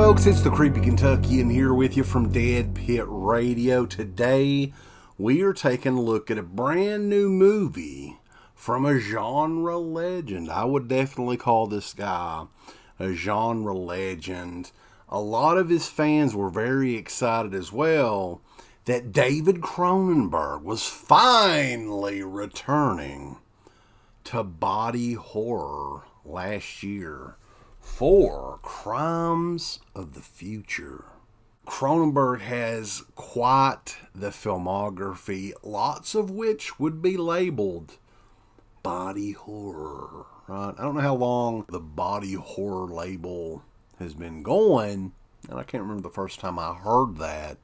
folks, it's the Creepy Kentuckian here with you from Dead Pit Radio. Today, we are taking a look at a brand new movie from a genre legend. I would definitely call this guy a genre legend. A lot of his fans were very excited as well that David Cronenberg was finally returning to body horror last year for Crimes of the Future. Cronenberg has quite the filmography, lots of which would be labeled body horror, right? I don't know how long the body horror label has been going, and I can't remember the first time I heard that.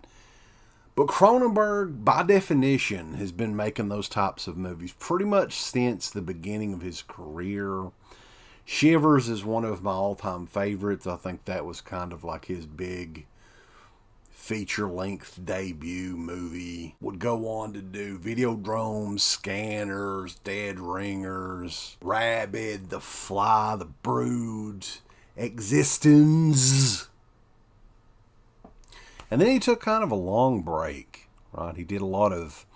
But Cronenberg, by definition, has been making those types of movies pretty much since the beginning of his career. Shivers is one of my all-time favorites. I think that was kind of like his big feature-length debut movie. Would go on to do Videodrome, Scanners, Dead Ringers, Rabid, The Fly, The Brood, Existence. And then he took kind of a long break, right? He did a lot of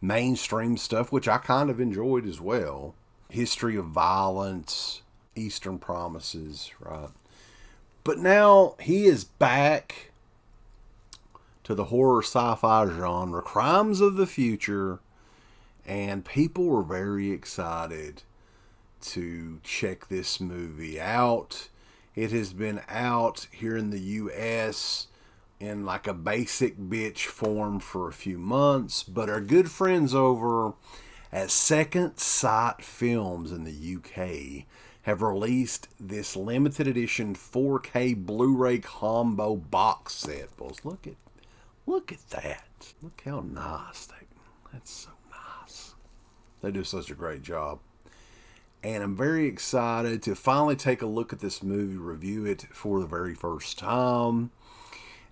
mainstream stuff, which I kind of enjoyed as well. History of Violence, Eastern Promises, right? But now he is back to the horror sci-fi genre, Crimes of the Future, and people were very excited to check this movie out. It has been out here in the U.S. in like a basic bitch form for a few months, but our good friends over at Second Sight Films in the UK have released this limited edition 4K Blu-ray combo box set. Boys, look at that. Look how nice that's so nice. They do such a great job. And I'm very excited to finally take a look at this movie, review it for the very first time,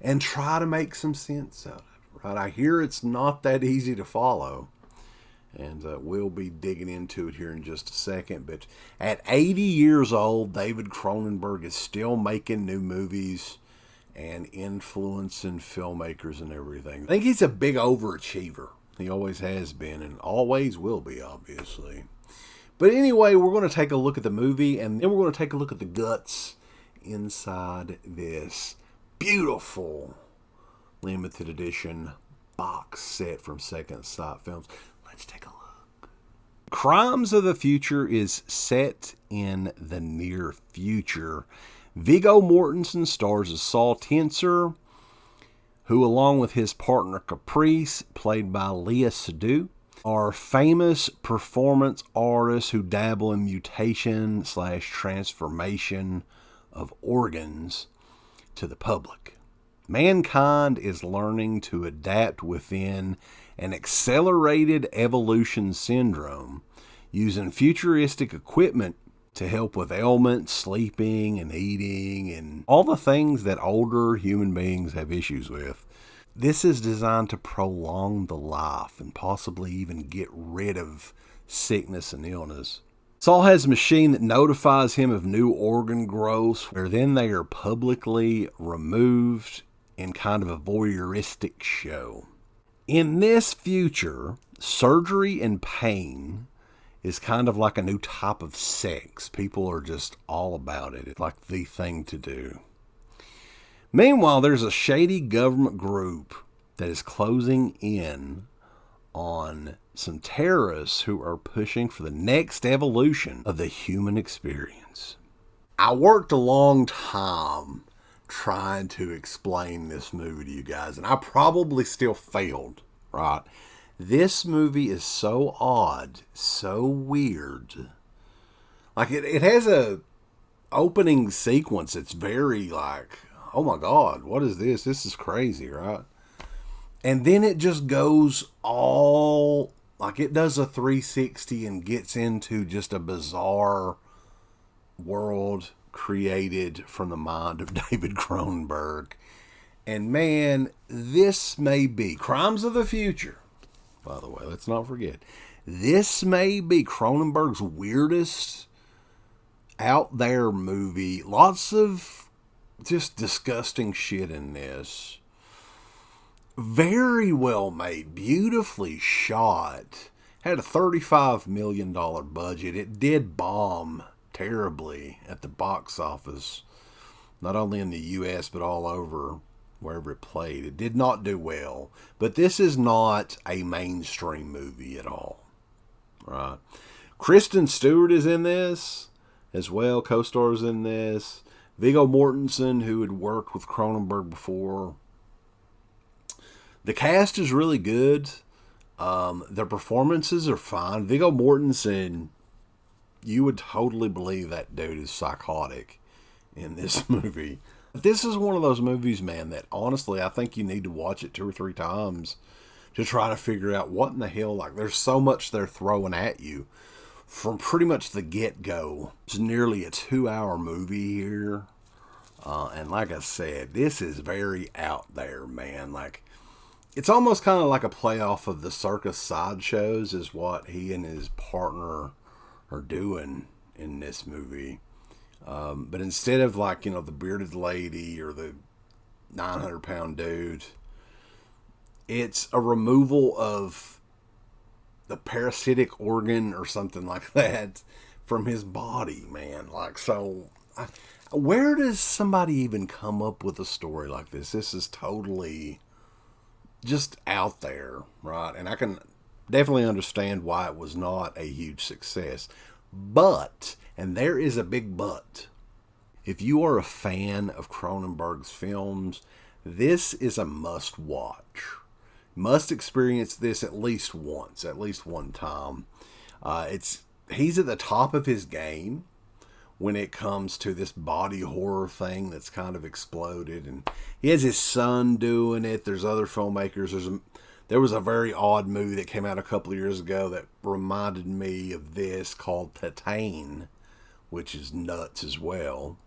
and try to make some sense out of it, right? I hear it's not that easy to follow, and we'll be digging into it here in just a second. But at 80 years old, David Cronenberg is still making new movies and influencing filmmakers and everything. I think he's a big overachiever. He always has been and always will be, obviously. But anyway, we're going to take a look at the movie, and then we're going to take a look at the guts inside this beautiful limited edition box set from Second Sight Films. Let's take a look. Crimes of the Future is set in the near future. Viggo Mortensen stars as Saul Tenser, who, along with his partner Caprice, played by Leah Seydoux, are famous performance artists who dabble in mutation/transformation of organs to the public. Mankind is learning to adapt within an accelerated evolution syndrome, using futuristic equipment to help with ailments, sleeping, and eating, and all the things that older human beings have issues with. This is designed to prolong the life and possibly even get rid of sickness and illness. Saul has a machine that notifies him of new organ growths, where then they are publicly removed in kind of a voyeuristic show. In this future, surgery and pain is kind of like a new type of sex. People are just all about it. It's like the thing to do. Meanwhile, there's a shady government group that is closing in on some terrorists who are pushing for the next evolution of the human experience. I worked a long time trying to explain this movie to you guys, and I probably still failed, right? This movie is so odd, so weird. Like, it has a opening sequence that's very like, oh my God, what is this? This is crazy, right? And then it just goes all, like it does a 360 and gets into just a bizarre world created from the mind of David Cronenberg. And man, this may be Crimes of the Future. By the way, let's not forget, this may be Cronenberg's weirdest out there movie. Lots of just disgusting shit in this. Very well made, beautifully shot. Had a $35 million budget. It did bomb terribly at the box office, not only in the US, but all over wherever it played. It did not do well. But this is not a mainstream movie at all. Right? Kristen Stewart is in this as well. Co-stars in this. Viggo Mortensen, who had worked with Cronenberg before. The cast is really good. Their performances are fine. Viggo Mortensen, you would totally believe that dude is psychotic in this movie. This is one of those movies, man, that honestly, I think you need to watch it 2 or 3 times to try to figure out what in the hell, like, there's so much they're throwing at you from pretty much the get-go. It's nearly a 2-hour movie here. And like I said, this is very out there, man. Like, it's almost kind of like a playoff of the circus sideshows is what he and his partner are doing in this movie. But instead of, like, the bearded lady or the 900-pound dude, it's a removal of the parasitic organ or something like that from his body, man. Like, so where does somebody even come up with a story like this? This is totally just out there, right? And I can definitely understand why it was not a huge success. But, and there is a big but, if you are a fan of Cronenberg's films, this is a must watch. Must experience this at least once, at least one time. He's at the top of his game when it comes to this body horror thing that's kind of exploded. And he has his son doing it. There's other filmmakers. There was a very odd movie that came out a couple of years ago that reminded me of this called Titane, which is nuts as well.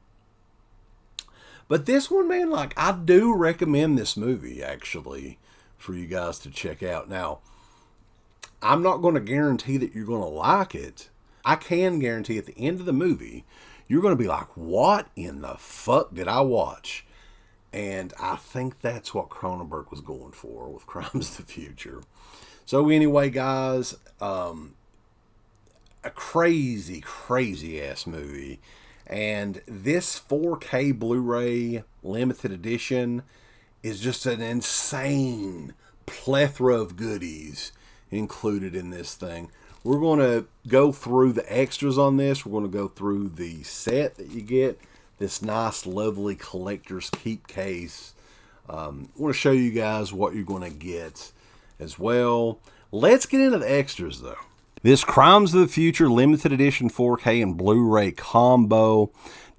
But this one, man, like, I do recommend this movie, actually, for you guys to check out. Now, I'm not going to guarantee that you're going to like it. I can guarantee at the end of the movie, you're going to be like, what in the fuck did I watch? And I think that's what Cronenberg was going for with Crimes of the Future. So anyway, guys, a crazy, crazy ass movie. And this 4K Blu-ray limited edition is just an insane plethora of goodies included in this thing. We're going to go through the extras on this. We're going to go through the set that you get. This nice, lovely collector's keep case. I want to show you guys what you're going to get as well. Let's get into the extras, though. This Crimes of the Future limited edition 4K and Blu-ray combo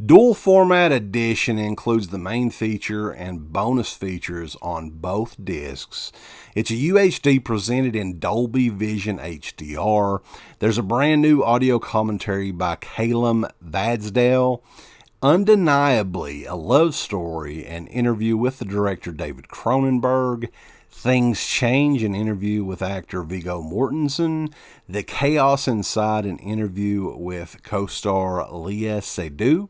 dual format edition includes the main feature and bonus features on both discs. It's a UHD presented in Dolby Vision HDR. There's a brand new audio commentary by Calum Vadsdale. Undeniably a love story, an interview with the director David Cronenberg. Things Change, an interview with actor Viggo Mortensen. The Chaos Inside, an interview with co-star Léa Seydoux.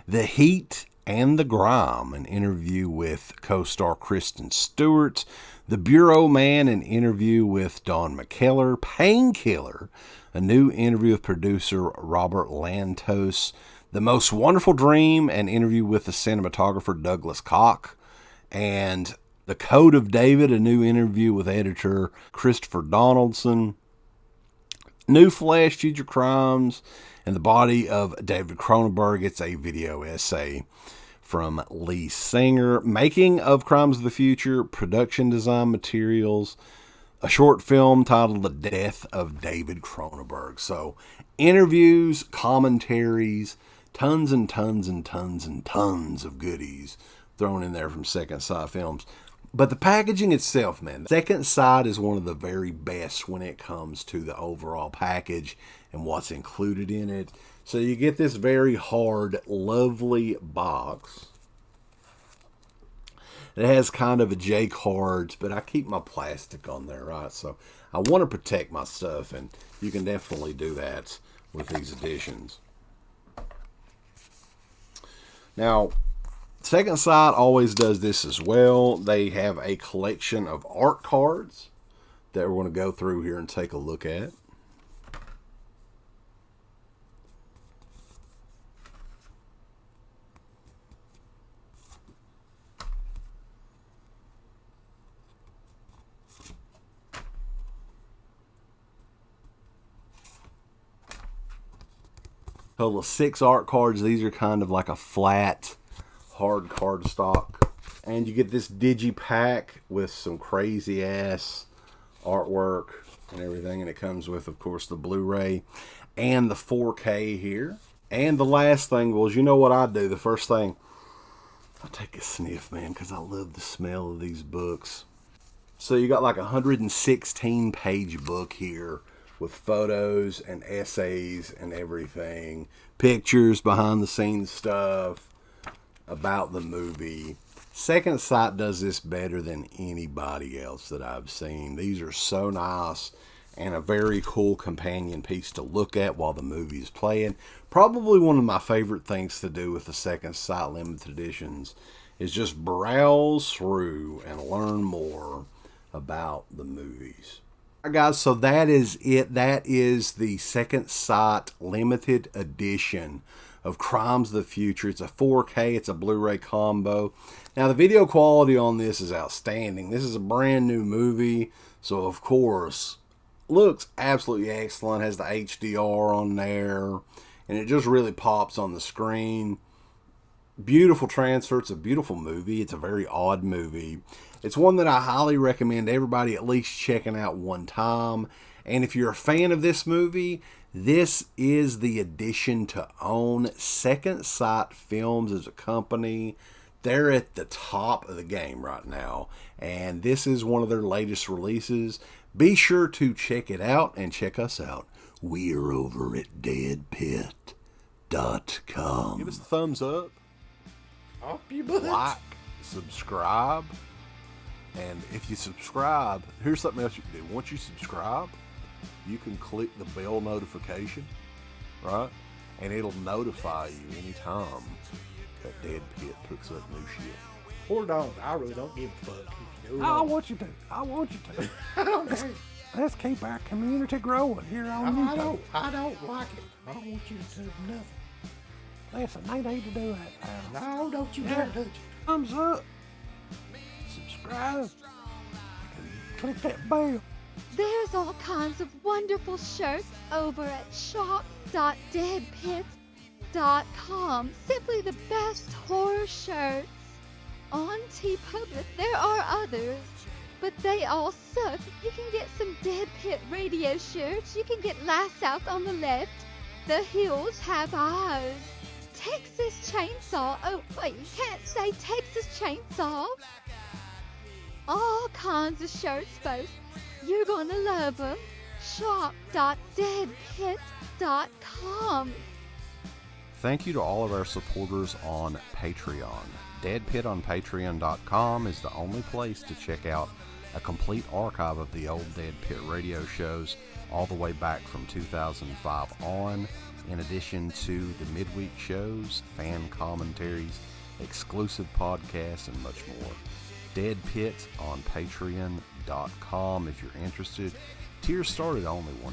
The Heat and the Grime, an interview with co-star Kristen Stewart. The Bureau Man, an interview with Don McKellar. Painkiller, a new interview with producer Robert Lantos. The Most Wonderful Dream, an interview with the cinematographer Douglas Koch. And The Code of David, a new interview with editor Christopher Donaldson. New Flesh, Future Crimes, and the Body of David Cronenberg. It's a video essay from Lee Singer. Making of Crimes of the Future, production design materials, a short film titled The Death of David Cronenberg. So, interviews, commentaries, tons and tons and tons and tons of goodies thrown in there from Second Sight Films. But the packaging itself, man, Second Sight is one of the very best when it comes to the overall package and what's included in it. So you get this very hard, lovely box. It has kind of a J-cards, but I keep my plastic on there, right? So I want to protect my stuff, and you can definitely do that with these editions. Now, Second Sight always does this as well. They have a collection of art cards that we're going to go through here and take a look at. Total of 6 art cards. These are kind of like a flat, hard card stock. And you get this digipack with some crazy ass artwork and everything. And it comes with, of course, the Blu-ray and the 4K here. And the last thing was, you know what I do? The first thing, I'll take a sniff, man, because I love the smell of these books. So you got like a 116 page book here with photos and essays and everything, pictures, behind the scenes stuff about the movie. Second Sight does this better than anybody else that I've seen. These are so nice and a very cool companion piece to look at while the movie is playing. Probably one of my favorite things to do with the Second Sight limited editions is just browse through and learn more about the movies. Alright guys, so that is it. That is the Second Sight limited edition of Crimes of the Future. It's a 4K, it's a Blu-ray combo. Now the video quality on this is outstanding. This is a brand new movie, so of course looks absolutely excellent. Has the HDR on there, and it just really pops on the screen. Beautiful transfer. It's a beautiful movie. It's a very odd movie. It's one that I highly recommend everybody at least checking out one time. And if you're a fan of this movie, this is the edition to own. Second Sight Films as a company, they're at the top of the game right now. And this is one of their latest releases. Be sure to check it out and check us out. We're over at deadpit.com. Give us a thumbs up. Up your butt. Like, subscribe. And if you subscribe, here's something else you can do. Once you subscribe, you can click the bell notification, right? And it'll notify you anytime that Dead Pit puts up new shit. Or don't. I really don't give a fuck. I want you to. I want you to. I don't care. Let's keep our community growing here on YouTube. I don't like it. I don't want you to do nothing. Listen, they need to do that. No, don't you dare touch it. Thumbs up. Subscribe. Click that bell. There's all kinds of wonderful shirts over at shop.deadpit.com. Simply the best horror shirts. On TeePublic, there are others, but they all suck. You can get some Dead Pit radio shirts. You can get Last Out on the Left. The Hills Have Eyes. Texas Chainsaw. Oh, wait, you can't say Texas Chainsaw. All kinds of shirts, folks. You're gonna love them. Shop.deadpit.com. Thank you to all of our supporters on Patreon. Dead Pit on Patreon.com is the only place to check out a complete archive of the old Dead Pit radio shows all the way back from 2005 on, in addition to the midweek shows, fan commentaries, exclusive podcasts, and much more. Dead Pit on Patreon.com if you're interested. Tiers start at only $1.